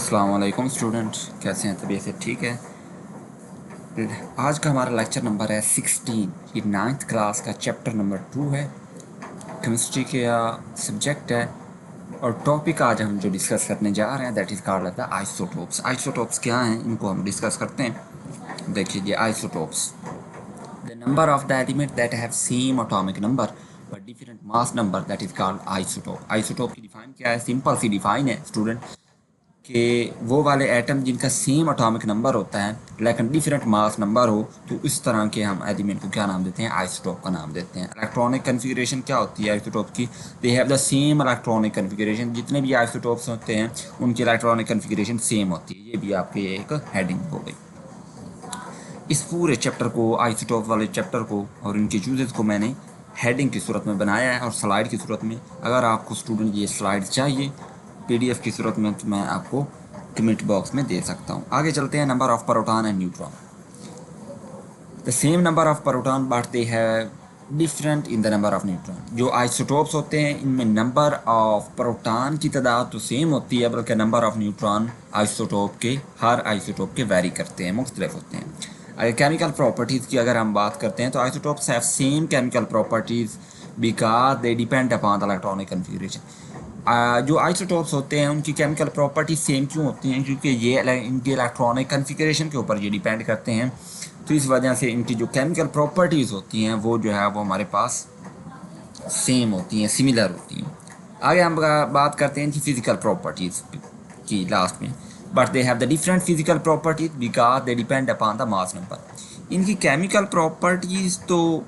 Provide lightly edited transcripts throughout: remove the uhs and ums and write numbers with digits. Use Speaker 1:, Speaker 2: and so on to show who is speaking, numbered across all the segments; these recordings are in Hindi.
Speaker 1: अस्सलाम वालेकुम स्टूडेंट, कैसे हैं? तबीयत से ठीक है? आज का हमारा लेक्चर नंबर है 16। ये 9th क्लास का चैप्टर नंबर 2 है। केमिस्ट्री का सब्जेक्ट है और टॉपिक आज हम जो डिस्कस करने जा रहे हैं that is called the isotopes. Isotopes क्या हैं, इनको हम डिस्कस करते हैं। देखिए ये isotopes, the number of the element that have same atomic number but different mass number that is called isotope. Isotope की डिफाइन क्या है? सिंपल सी डिफाइन है स्टूडेंट, कि वो वाले एटम जिनका सेम एटॉमिक नंबर होता है लेकिन डिफरेंट मास नंबर हो, तो इस तरह के हम एलिमेंट को क्या नाम देते हैं? आइसोटोप का नाम देते हैं। इलेक्ट्रॉनिक कन्फिगरेशन क्या होती है आइसोटोप की? They have the same electronic configuration. जितने भी आइसोटोप्स होते हैं उनकी इलेक्ट्रॉनिक कन्फिगरेशन सेम होती है। ये भी आपकी एक हेडिंग हो गई। इस पूरे चैप्टर को, आइसोटोप वाले चैप्टर को और इनके यूजेस को मैंने हेडिंग की सूरत में बनाया है और स्लाइड की सूरत में। अगर आपको स्टूडेंट ये स्लाइड चाहिए पीडीएफ की सूरत में तो मैं आपको कमेंट बॉक्स में दे सकता हूँ। आगे चलते हैं। Number of proton and neutron, the same number of proton but they have different in the number of neutron. जो आइसोटोप्स होते हैं इनमें नंबर ऑफ प्रोटॉन की तादाद तो सेम होती है, बल्कि नंबर ऑफ न्यूट्रॉन आइसोटोप के, हर आइसोटोप के वेरी करते हैं, मुख्तलिफ होते हैं। अगर केमिकल प्रॉपर्टीज़ की अगर हम बात करते हैं तो isotopes have same chemical properties because they depend upon the electronic configuration. जो आइसोटोप्स होते हैं उनकी केमिकल प्रॉपर्टीज सेम क्यों होती हैं? क्योंकि ये इनके इलेक्ट्रॉनिक कन्फिगरेशन के ऊपर ये डिपेंड करते हैं। तो इस वजह से इनकी जो केमिकल प्रॉपर्टीज़ होती हैं वो जो है वो हमारे पास सेम होती हैं, सिमिलर होती हैं। आगे हम बात करते हैं इनकी फ़िज़िकल प्रॉपर्टीज़ की लास्ट में। But they have the different physical properties because they depend upon the mass number. इनकी केमिकल प्रॉपर्टीज़ तो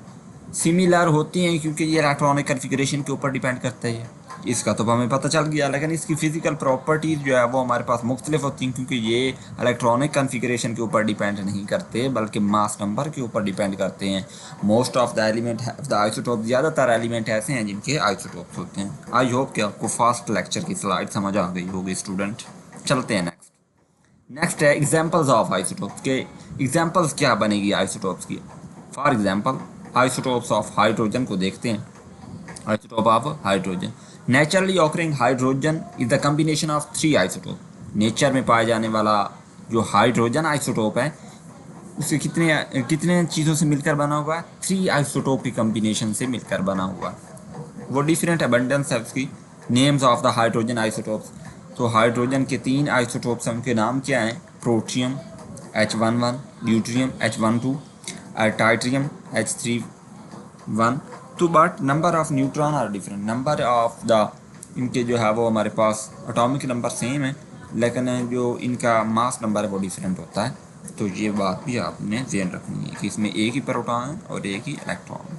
Speaker 1: सिमिलर होती हैं क्योंकि ये इलेक्ट्रॉनिक कन्फिगरेशन के ऊपर डिपेंड करता है। इसका तो हमें पता चल गया, लेकिन इसकी फ़िज़िकल प्रॉपर्टीज़ जो है वो हमारे पास मुख्तलिफ होती हैं क्योंकि ये इलेक्ट्रॉनिक कन्फिगरेशन के ऊपर डिपेंड नहीं करते बल्कि मास नंबर के ऊपर डिपेंड करते हैं। Most of the element the isotope, ज़्यादातर एलिमेंट ऐसे हैं जिनके आइसोटोप्स होते हैं। आई होप कि आपको फास्ट लेक्चर की स्लाइड समझ आ गई होगी स्टूडेंट। चलते हैं नेक्स्ट है एग्जाम्पल्स ऑफ आइसोटोप्स के। एग्जाम्पल्स क्या बनेगी आइसोटोप्स की? For example isotopes of hydrogen को देखते हैं। Isotope of hydrogen, naturally occurring hydrogen is the combination of 3 isotope. Nature में पाया जाने वाला जो हाइड्रोजन आइसोटोप है उसके कितने कितने चीज़ों से मिलकर बना हुआ है? 3 आइसोटोप की कम्बिनेशन से मिलकर बना हुआ है। वो डिफरेंट अबंडेंस है उसकी। Names of the hydrogen isotopes, तो हाइड्रोजन के 3 आइसोटोप्स हैं, उनके नाम क्या हैं? Protium H11, deuterium H12, tritium H31। तो but number of neutron are different. Number of the इनके जो है वो हमारे पास एटॉमिक नंबर सेम है लेकिन जो इनका मास नंबर है वो डिफरेंट होता है। तो ये बात भी आपने ध्यान रखनी है कि इसमें एक ही प्रोटॉन है और एक ही इलेक्ट्रॉन।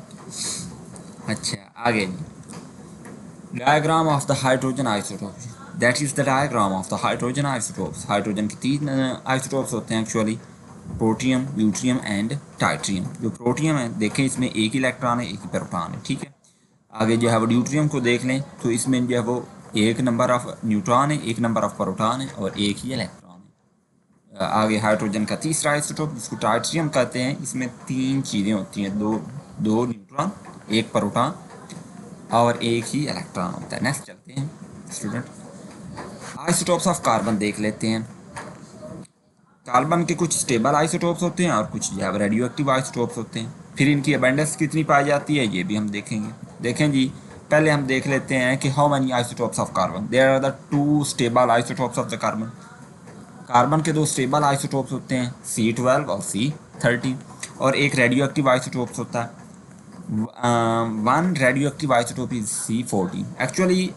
Speaker 1: अच्छा आगे diagram of the hydrogen isotope, that is the diagram of the hydrogen isotopes. Hydrogen के 3 आइसोटोप्स होते हैं एक्चुअली, प्रोटियम, ड्यूट्रियम एंड टाइट्रियम। जो प्रोटियम है देखें इसमें एक ही इलेक्ट्रॉन है, एक ही प्रोटॉन है, ठीक है। आगे जो है वो ड्यूट्रियम को देख लें तो इसमें जो है वो एक नंबर ऑफ न्यूट्रॉन है, एक नंबर ऑफ प्रोटॉन है और एक ही इलेक्ट्रॉन है। आगे हाइड्रोजन का तीसरा आइसोटोप जिसको टाइट्रियम कहते हैं, इसमें 3 चीज़ें होती हैं, दो न्यूट्रॉन, एक प्रोटॉन और एक ही इलेक्ट्रॉन होता है। नेक्स्ट चलते हैं स्टूडेंट, आइसोटोप्स ऑफ कार्बन देख लेते हैं। कार्बन के कुछ स्टेबल आइसोटोप्स होते हैं और कुछ जो है रेडियो एक्टिव आइसोटोप्स होते हैं। फिर इनकी अबेंडेंस कितनी पाई जाती है ये भी हम देखेंगे। देखें जी, पहले हम देख लेते हैं कि how many isotopes of carbon. There are the 2 stable isotopes of the carbon. Carbon के 2 स्टेबल आइसोटोप्स होते हैं, C12 और C13, और एक रेडियो एक्टिव आइसोटोप्स होता है। One radio active isotope is C14। Actually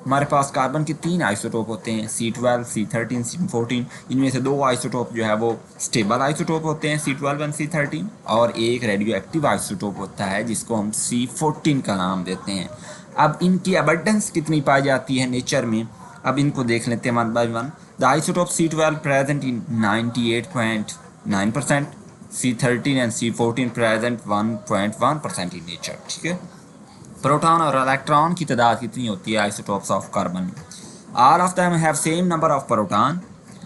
Speaker 1: हमारे पास कार्बन के 3 आइसोटोप होते हैं, C12, C13, C14। इनमें से 2 आइसोटोप जो है वो स्टेबल आइसोटोप होते हैं, C12 एंड C13, और एक रेडियो एक्टिव आइसोटोप होता है जिसको हम C14 का नाम देते हैं। अब इनकी अबंडेंस कितनी पाई जाती है नेचर में, अब इनको देख लेते हैं one by one. The isotope C12 present in 98.9%, C13 and C14 present 1.1% in nature, ठीक है। प्रोटॉन और इलेक्ट्रॉन की तादाद कितनी होती है आइसोटोप्स ऑफ कार्बन में? All of them have same number of proton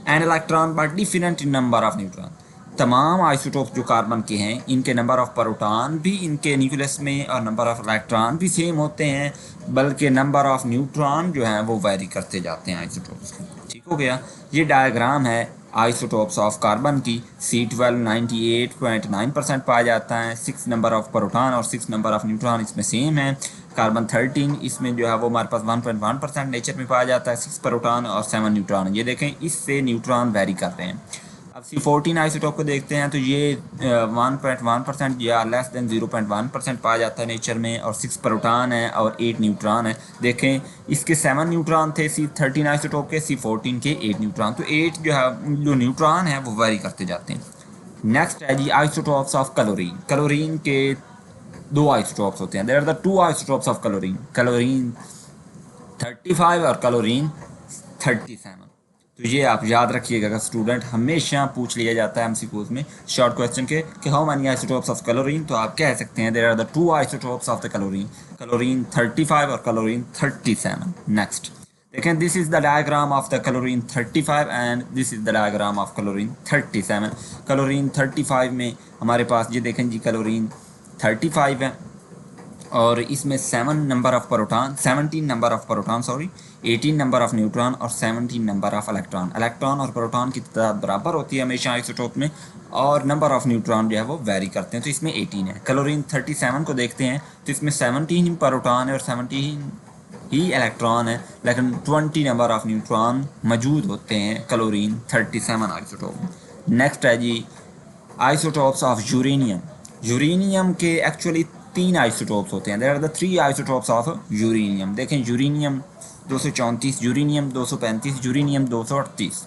Speaker 1: and electron but different in number of neutron. तमाम आइसोटोप्स जो कार्बन के हैं इनके नंबर ऑफ प्रोटॉन भी इनके न्यूक्लियस में और नंबर ऑफ इलेक्ट्रॉन भी सेम होते हैं, बल्कि नंबर ऑफ न्यूट्रॉन जो हैं वो वेरी करते जाते हैं आइसोटोप्स के। ठीक हो गया। ये डायग्राम है आइसोटोप्स ऑफ कार्बन की। C12 98.9% पाया जाता है, 6 नंबर ऑफ प्रोटॉन और 6 नंबर ऑफ न्यूट्रॉन इसमें सेम है। कार्बन 13 इसमें जो है वो हमारे पास 1.1% नेचर में पाया जाता है, 6 प्रोटॉन और 7 न्यूट्रॉन। ये देखें इससे न्यूट्रॉन वेरी कर रहे हैं। अब C14 आइसोटोप को देखते हैं तो ये 1.1% या लेस देन 0.1% पाया जाता है नेचर में, और 6 प्रोटॉन है और 8 न्यूट्रॉन है। देखें इसके 7 न्यूट्रॉन थे C13 आइसोटोप के, C14 के 8 न्यूट्रॉन। तो 8 जो न्यूट्रॉन है वो वेरी करते जाते हैं। नेक्स्ट है the isotopes of chlorine. Chlorine के 2 आइसोटोप्स होते हैं। There are the 2 isotopes of chlorine, chlorine 35 और क्लोरीन 37। तो ये आप याद रखिएगा स्टूडेंट, हमेशा पूछ लिया जाता है एमसीक्यूज में शॉर्ट क्वेश्चन के कि how many isotopes of chlorine. तो आप कह सकते हैं there are the 2 isotopes of the chlorine, chlorine 35 और क्लोरीन 37। नेक्स्ट देखें, this is the diagram of the chlorine 35 and this is the diagram of chlorine 37। Chlorine 35 में हमारे पास ये देखें जी क्लोरीन 35 है और इसमें 7 number of proton, 17 number of proton sorry, 18 number of neutron और 17 नंबर ऑफ इलेक्ट्रॉन। इलेक्ट्रॉन और प्रोटॉन की तादाद बराबर होती है हमेशा आइसोटोप में, और नंबर ऑफ न्यूट्रॉन जो है वो वेरी करते हैं। तो इसमें 18 है। क्लोरीन 37 को देखते हैं तो इसमें 17 प्रोटॉन है और 17 ही इलेक्ट्रॉन है, लेकिन 20 नंबर ऑफ न्यूट्रॉन मौजूद होते हैं क्लोरीन 37 आइसोटोप में। नेक्स्ट है the isotopes of uranium. Uranium के एक्चुअली 3 आइसोटोप्स होते हैं। There are the 3 isotopes of uranium. देखें यूरेनियम 234, यूरेनियम 235, यूरेनियम 238।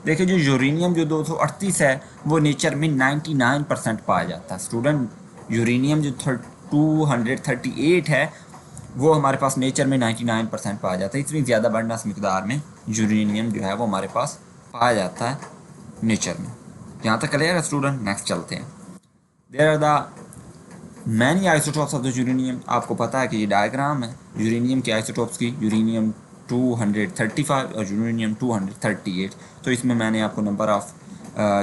Speaker 1: देखिए जो यूरेनियम जो 238 है वो नेचर में 99% पाया जाता है स्टूडेंट। यूरेनियम जो 238 है वो हमारे पास नेचर में 99% पाया जाता है। इतनी ज़्यादा बर्नस मिकदार में यूरेनियम जो है वो हमारे पास पाया जाता है नेचर में। यहाँ तक क्लियर है स्टूडेंट। नेक्स्ट चलते हैं। There are the many isotopes of the uranium. आपको पता है कि ये डायग्राम है यूरेनियम के आइसोटोप्स की। यूरेनियम 235 और यूरेनियम 238। तो इसमें मैंने आपको नंबर ऑफ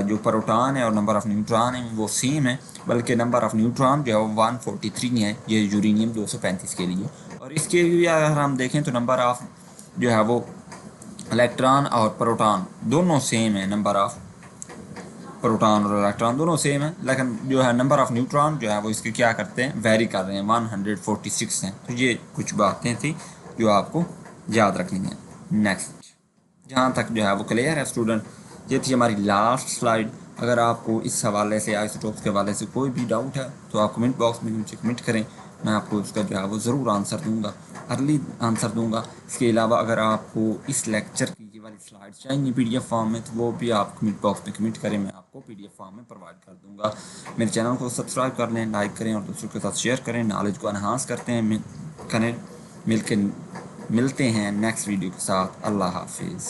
Speaker 1: जो प्रोटॉन है और नंबर ऑफ न्यूट्रॉन है वो सेम है, बल्कि नंबर ऑफ न्यूट्रॉन जो है वो 143 है ये यूरेनियम 235 के लिए। और इसके भी अगर हम देखें तो नंबर ऑफ जो है वो इलेक्ट्रॉन और प्रोटॉन दोनों सेम है। नंबर ऑफ प्रोटॉन और इलेक्ट्रॉन दोनों सेम है, लेकिन जो है नंबर ऑफ न्यूट्रॉन जो है वो इसके क्या करते हैं, वेरी कर रहे हैं, 146 हैं। तो ये कुछ बातें थी जो आपको याद रखनी है। नेक्स्ट जहाँ तक जो है वो क्लियर है स्टूडेंट। ये थी हमारी लास्ट स्लाइड। अगर आपको इस हवाले से आइसोटोप्स के हवाले से कोई भी डाउट है तो आप कमेंट बॉक्स में नीचे कमेंट करें, मैं आपको उसका जो है वो ज़रूर आंसर दूंगा, अर्ली आंसर दूंगा। इसके अलावा अगर आपको इस लेक्चर की ये वाली स्लाइड चाहिए PDF फॉर्म में तो वो भी आप कमेंट बॉक्स में कमेंट करें, मैं आपको PDF फॉर्म में प्रोवाइड कर दूंगा। मेरे चैनल को सब्सक्राइब कर लें, लाइक करें और दूसरों के साथ शेयर करें, नॉलेज को एनहांस करते हैं। मिलते हैं नेक्स्ट वीडियो के साथ। अल्लाह हाफिज़।